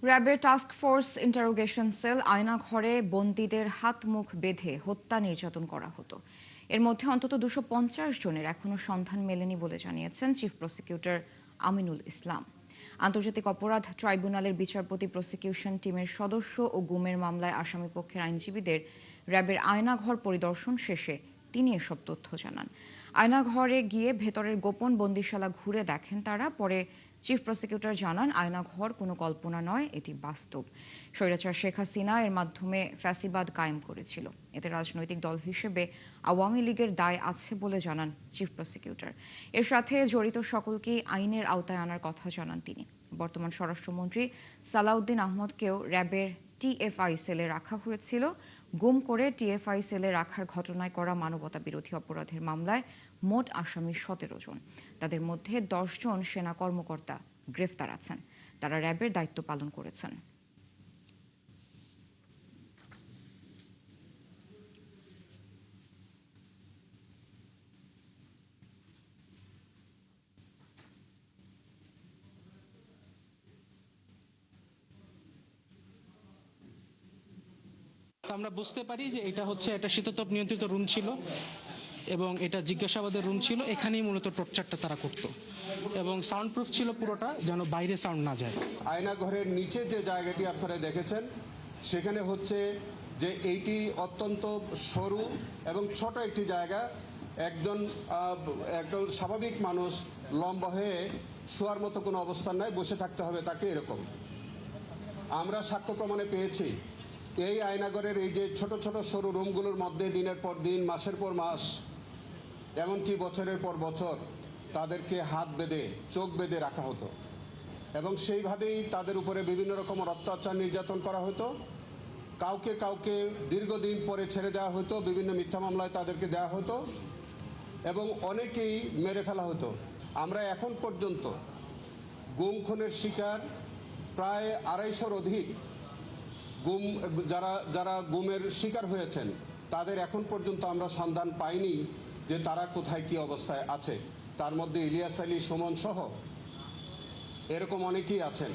র্যাবের task force interrogation sell আয়না ঘরে বন্দীদের হাত মুখ বেঁধে হত্যা নির্যাতন করা হতো। এর মধ্যে অন্তত 250 জনের এখনো সন্ধান মেলেনি বলে জানিয়েছেন চিফ প্রসিকিউটর আমিনুল ইসলাম। আন্তর্জাতিক অপরাধ ট্রাইব্যুনালের বিচারপতি প্রসিকিউশন টিমের সদস্য ও গুমের মামলায় আসামিপক্ষের আইনজীবীদের র্যাবের আয়নাঘর পরিদর্শন শেষে তিনি এসব তথ্য জানান। আয়নাঘরে গিয়ে ভেতরের গোপন বন্দিশালা ঘুরে দেখেন তারা। পরে চিফ প্রসিকিউটর জানান, আয়নাঘর কোনো কল্পনা নয়, এটি বাস্তব। স্বৈরাচার শেখ হাসিনা এর মাধ্যমে ফ্যাসিবাদ কায়েম করেছিল। এতে রাজনৈতিক দল হিসেবে আওয়ামী লীগের দায় আছে বলে জানান চিফ প্রসিকিউটর। এর সাথে জড়িত সকলকেই আইনের আওতায় আনার কথা জানান তিনি। বর্তমান স্বরাষ্ট্রমন্ত্রী সালাউদ্দিন আহমদকেও র্যাবের টিএফআই সেলে রাখা হয়েছিল। গুম করে টিএফআই সেলে রাখার ঘটনায় করা মানবতা বিরোধী অপরাধের মামলায় মোট আসামি 17 জন। তাদের মধ্যে 10 জন সেনা কর্মকর্তা গ্রেফতার আছেন। তারা র্যাবের দায়িত্ব পালন করেছেন। আমরা বুঝতে পারি যে এটা হচ্ছে একটা শীততাপ নিয়ন্ত্রিত রুম ছিল এবং এটা জিজ্ঞাসাবাদের রুম ছিল। এখানেই মূলত টর্চারটা তারা করত এবং সাউন্ড প্রুফ ছিল পুরোটা, যেন বাইরে সাউন্ড না যায়। আয়না ঘরের নিচে যে জায়গাটি আপনারা দেখেছেন সেখানে হচ্ছে যে এইটি অত্যন্ত সরু এবং ছোট একটি জায়গা। একজন স্বাভাবিক মানুষ লম্বা হয়ে শোয়ার মতো কোনো অবস্থান নাই, বসে থাকতে হবে তাকে, এরকম আমরা সাক্ষ্য প্রমাণে পেয়েছি। এই আয়নাঘরের এই যে ছোট ছোট সরু রুমগুলোর মধ্যে দিনের পর দিন, মাসের পর মাস, এমনকি বছরের পর বছর তাদেরকে হাত বেঁধে, চোখ বেঁধে রাখা হতো এবং সেইভাবেই তাদের উপরে বিভিন্ন রকমের অত্যাচার নির্যাতন করা হতো। কাউকে কাউকে দীর্ঘদিন পরে ছেড়ে দেওয়া হতো, বিভিন্ন মিথ্যা মামলায় তাদেরকে দেওয়া হতো এবং অনেকেই মেরে ফেলা হতো। আমরা এখন পর্যন্ত গুম খুনের শিকার প্রায় 250-র অধিক গুম, যারা গুমের শিকার হয়েছেন তাদের এখন পর্যন্ত আমরা সন্ধান পাইনি যে তারা কোথায় কি অবস্থায় আছে। তার মধ্যে ইলিয়াস আলী, সুমন সহ এরকম অনেকেই আছেন।